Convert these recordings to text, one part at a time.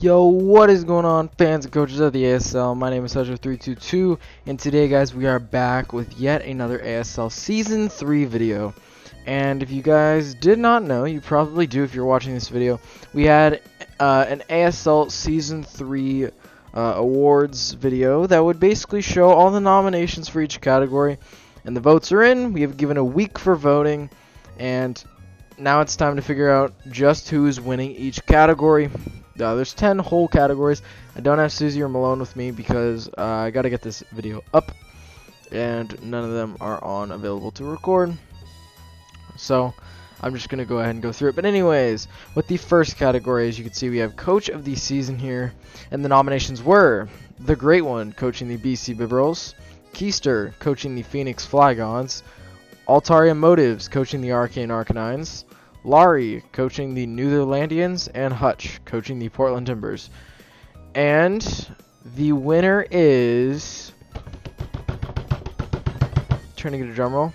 Yo, what is going on, fans and coaches of the ASL? My name is Hudger322, and today, guys, we are back with yet another ASL Season 3 video. And if you guys did not know, you probably do if you're watching this video, we had an ASL Season 3 awards video that would basically show all the nominations for each category. And the votes are in. We have given a week for voting, and now it's time to figure out just who's winning each category. There's 10 whole categories. I don't have Susie or Malone with me because I got to get this video up, and none of them are available to record. So I'm just going to go ahead and go through it. But anyways, with the first category, as you can see, we have Coach of the Season here. And the nominations were The Great One, coaching the BC Biberals; Keister, coaching the Phoenix Flygons; Altaria Motives, coaching the Arcane Arcanines; Laurie, coaching the Netherlandians; and Hutch, coaching the Portland Timbers. And the winner is... trying to get a drum roll.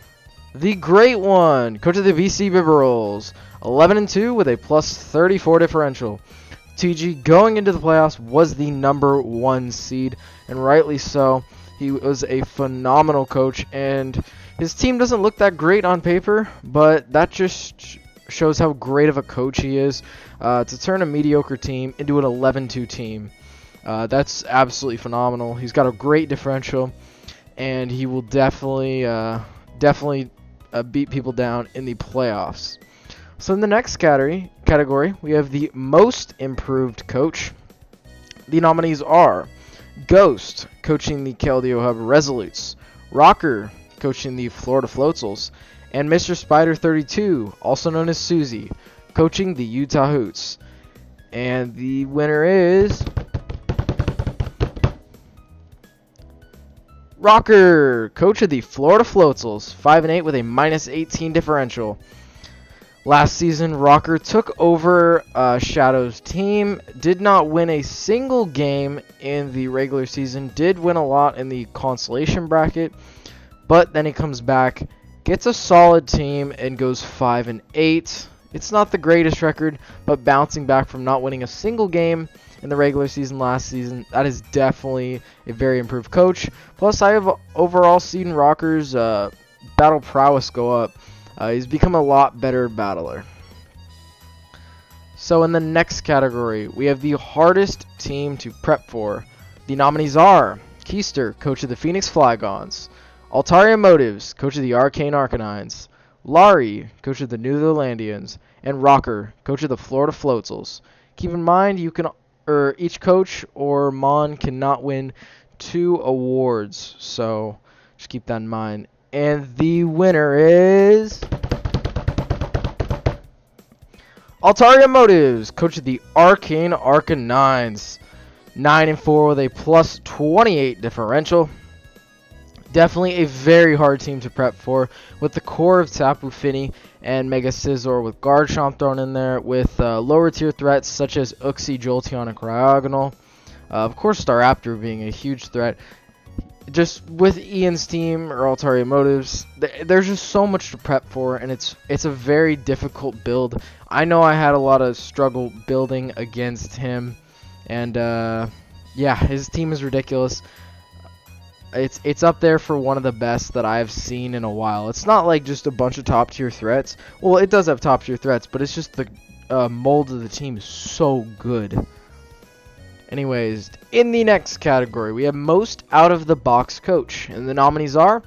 The Great One, coach of the BC Biberals, 11-2 with a plus 34 differential. TG going into the playoffs was the #1 seed, and rightly so. He was a phenomenal coach, and his team doesn't look that great on paper, but that just shows how great of a coach he is to turn a mediocre team into an 11-2 team. That's absolutely phenomenal. He's got a great differential, and he will definitely beat people down in the playoffs. So in the next category, we have the most improved coach. The nominees are Ghost, coaching the Keldeo Hub Resolutes; Rocker, coaching the Florida Floatsals; and Mr. Spider 32, also known as Susie, coaching the Utah Hoots. And the winner is Rocker, coach of the Florida Floatsals, 5-8 with a -18 differential. Last season, Rocker took over Shadow's team, did not win a single game in the regular season, did win a lot in the consolation bracket, but then he comes back, gets a solid team, and goes 5-8. It's not the greatest record, but bouncing back from not winning a single game in the regular season last season, that is definitely a very improved coach. Plus, I have overall seen Rocker's battle prowess go up. He's become a lot better battler. So in the next category, we have the hardest team to prep for. The nominees are Keister, coach of the Phoenix Flygons; Altaria Motives, coach of the Arcane Arcanines; Laurie, coach of the Netherlandians; and Rocker, coach of the Florida Floatsals. Keep in mind, each coach or Mon cannot win 2 awards, so just keep that in mind. And the winner is Altaria Motives, coach of the Arcane Arcanines, 9-4 with a plus 28 differential. Definitely a very hard team to prep for, with the core of Tapu Fini and Mega Scizor with Garchomp thrown in there, with lower tier threats such as Uxie, Jolteon, and Cryogonal. Of course, Staraptor being a huge threat. Just with Ian's team or Altaria Motives, there's just so much to prep for, and it's a very difficult build. I know I had a lot of struggle building against him, and yeah, his team is ridiculous. It's up there for one of the best that I've seen in a while. It's not like just a bunch of top tier threats. Well, it does have top tier threats, but it's just the mold of the team is so good. Anyways, in the next category, we have most out-of-the-box coach. And the nominees are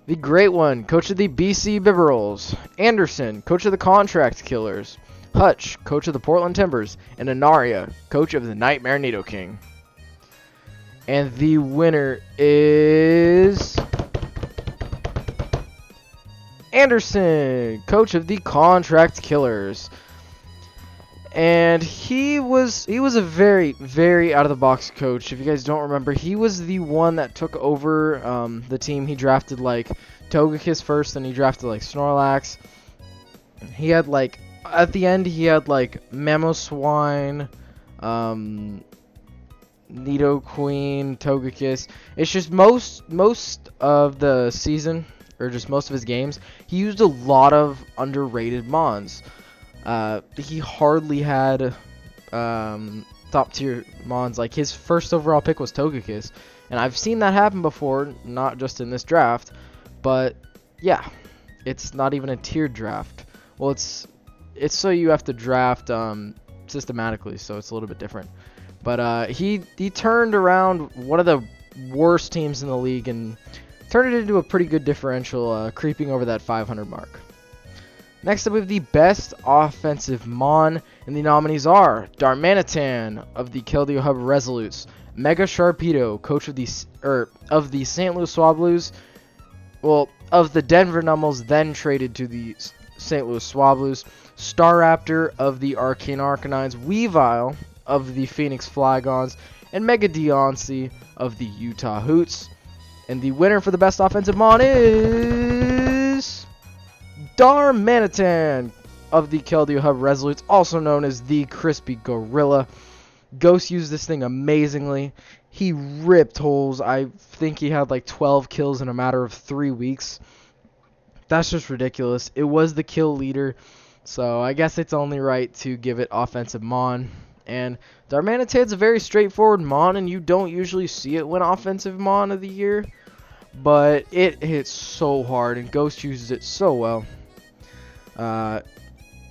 The Great One, coach of the BC Biberals; Anderson, coach of the Contract Killers; Hutch, coach of the Portland Timbers; and Anaria, coach of the Nightmare Nidoking. And the winner is Anderson, coach of the Contract Killers. And he was a very, very out-of-the-box coach. If you guys don't remember, he was the one that took over the team. He drafted, like, Togekiss first, then he drafted, like, Snorlax. He had, like, at the end, he had, like, Mamoswine, Nidoqueen, Togekiss. It's just most of the season, or just most of his games, he used a lot of underrated Mons. He hardly had top tier mons. Like his first overall pick was Togekiss, and I've seen that happen before, not just in this draft, but yeah, it's not even a tiered draft. Well, it's so you have to draft systematically, so it's a little bit different. But he turned around one of the worst teams in the league and turned it into a pretty good differential, creeping over that 500 mark. Next up, we have the best offensive Mon, and the nominees are Darmanitan of the Keldeo Hub Resolutes, Mega Sharpedo, coach of the St. Louis Swablues, well, of the Denver Nummels, then traded to the St. Louis Swablues, Staraptor of the Arcane Arcanines, Weavile of the Phoenix Flygons, and Mega Deoncé of the Utah Hoots. And the winner for the best offensive Mon is Darmanitan of the Keldeo Hub Resolutes, also known as the Crispy Gorilla. Ghost used this thing amazingly. He ripped holes. I think he had like 12 kills in a matter of 3 weeks. That's just ridiculous. It was the kill leader, so I guess it's only right to give it offensive Mon. And Darmanitan's a very straightforward Mon, and you don't usually see it win offensive Mon of the year. But it hits so hard, and Ghost uses it so well.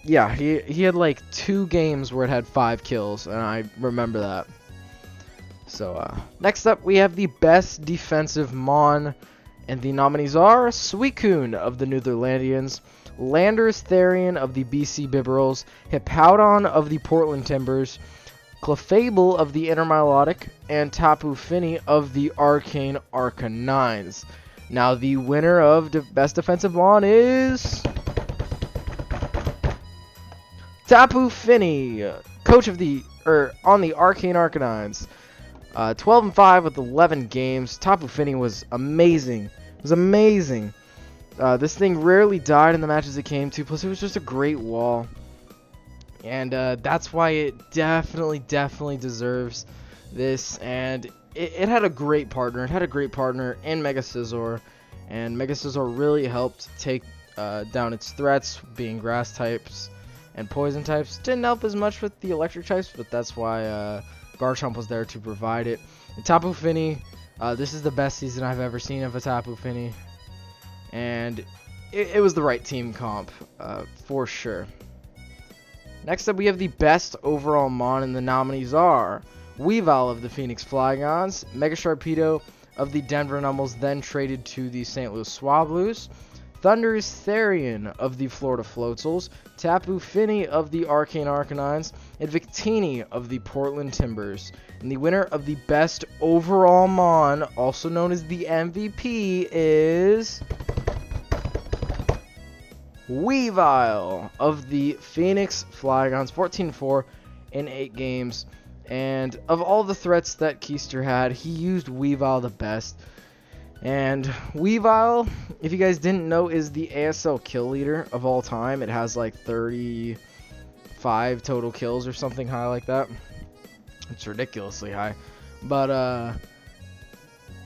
Yeah, he had like 2 games where it had 5 kills, and I remember that. So, next up, we have the best defensive Mon, and the nominees are Suicune of the Netherlandians, Landorus Therian of the BC Bibarels, Hippowdon of the Portland Timbers, Clefable of the Intermilotic, and Tapu Fini of the Arcane Arcanines. Now, the winner of best defensive Mon is Tapu Fini, coach of the on the Arcane Arcanines. 12-5 with 11 games. Tapu Fini was amazing. It was amazing. This thing rarely died in the matches it came to. Plus, it was just a great wall. And that's why it definitely deserves this. And it had a great partner. It had a great partner in Mega Scizor. And Mega Scizor really helped take down its threats, being grass types and poison types. Didn't help as much with the electric types, but that's why Garchomp was there to provide it. And Tapu Fini, this is the best season I've ever seen of a Tapu Fini. And it was the right team comp, for sure. Next up, we have the best overall Mon, and the nominees are Weavile of the Phoenix Flygons, Mega Sharpedo of the Denver Nummels, then traded to the St. Louis Swablues, Thundurus Therian of the Florida Floatzels, Tapu Fini of the Arcane Arcanines, and Victini of the Portland Timbers. And the winner of the best overall Mon, also known as the MVP, is Weavile of the Phoenix Flygons, 14-4 in 8 games. And of all the threats that Keister had, he used Weavile the best. And Weavile, if you guys didn't know, is the ASL kill leader of all time. It has like 35 total kills or something high like that. It's ridiculously high. But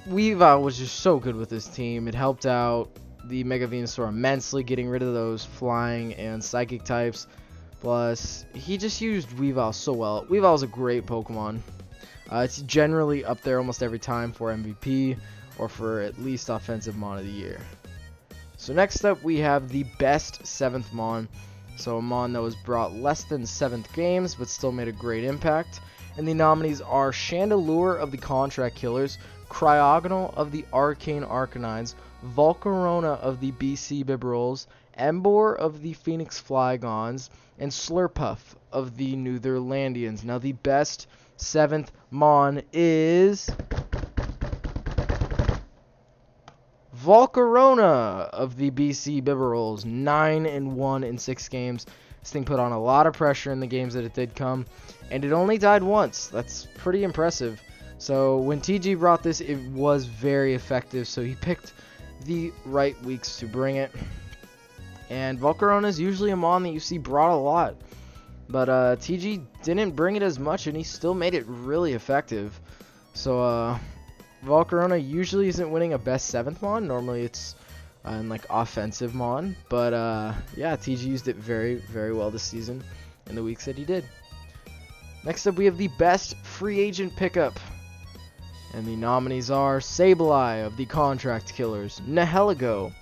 Weavile was just so good with his team. It helped out the Mega Venusaur immensely, getting rid of those flying and psychic types. Plus, he just used Weavile so well. Weavile is a great Pokemon. It's generally up there almost every time for MVP or for at least offensive Mon of the year. So next up, we have the best 7th Mon. So a Mon that was brought less than 7th games but still made a great impact. And the nominees are Chandelure of the Contract Killers, Cryogonal of the Arcane Arcanines, Volcarona of the BC Bibarels, Emboar of the Phoenix Flygons, and Slurpuff of the Netherlandians. Now the best 7th Mon is Volcarona of the BC Bibarels, 9-1 in 6 games. This thing put on a lot of pressure in the games that it did come, and it only died once. That's pretty impressive. So when TG brought this, it was very effective, so he picked the right weeks to bring it. And Volcarona is usually a Mon that you see brought a lot, but TG didn't bring it as much, and he still made it really effective. So Volcarona usually isn't winning a best 7th Mon. Normally it's in like offensive Mon, but yeah, TG used it very well this season in the weeks that he did. Next up, we have the best free agent pickup. And the nominees are Sableye of the Contract Killers, Niheligo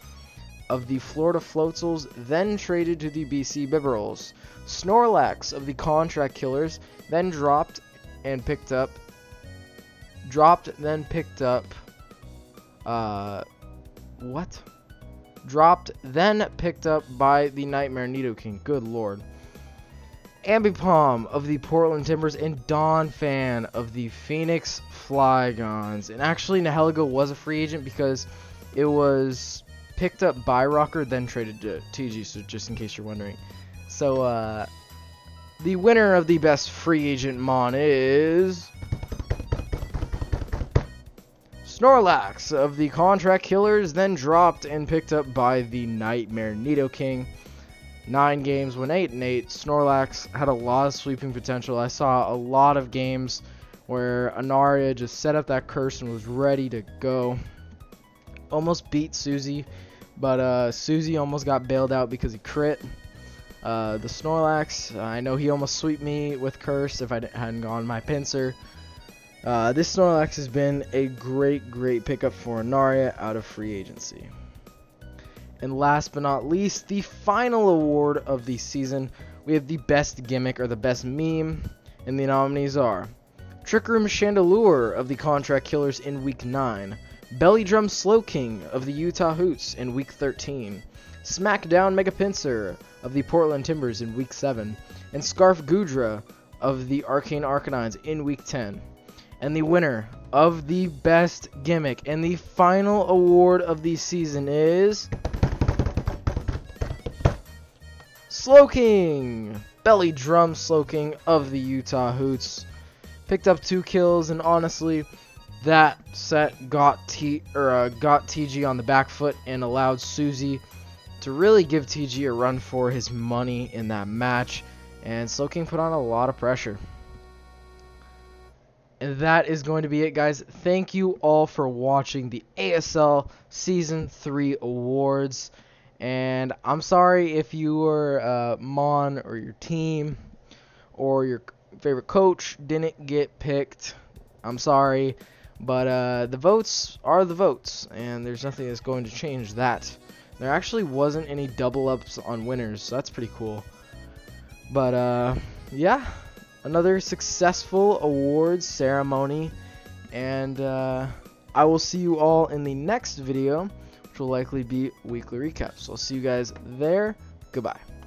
of the Florida Floatzels, then traded to the BC Bibberals, Snorlax of the Contract Killers, then dropped, then picked up by the Nightmare Nidoking. Good lord. Ambipom of the Portland Timbers, and Donphan of the Phoenix Flygons. And actually, Niheligo was a free agent because it was picked up by Rocker, then traded to TG, so just in case you're wondering. So, the winner of the best free agent mon is Snorlax of the Contract Killers, then dropped and picked up by the Nightmare Nidoking. 9 games, went 8-8. Snorlax had a lot of sweeping potential. I saw a lot of games where Anaria just set up that curse and was ready to go. Almost beat Suzy, but Suzy almost got bailed out because he crit. The Snorlax, I know he almost sweeped me with curse if I hadn't gone my pincer. This Snorlax has been a great pickup for Anaria out of free agency. And last but not least, the final award of the season, we have the best gimmick or the best meme, and the nominees are Trick Room Chandelure of the Contract Killers in Week 9, Belly Drum Slowking of the Utah Hoots in Week 13, Smackdown Mega Pinsir of the Portland Timbers in Week 7, and Scarf Gudra of the Arcane Arcanines in Week 10. And the winner of the best gimmick and the final award of the season is Slowking! Belly Drum Slowking of the Utah Hoots. Picked up 2 kills, and honestly, that set got TG on the back foot and allowed Suzy to really give TG a run for his money in that match. And Slowking put on a lot of pressure. And that is going to be it, guys. Thank you all for watching the ASL Season 3 Awards. And I'm sorry if your mon or your team or your favorite coach didn't get picked. I'm sorry. But the votes are the votes, and there's nothing that's going to change that. There actually wasn't any double ups on winners, so that's pretty cool. But yeah, another successful awards ceremony, and I will see you all in the next video, which will likely be weekly recaps. So I'll see you guys there. Goodbye.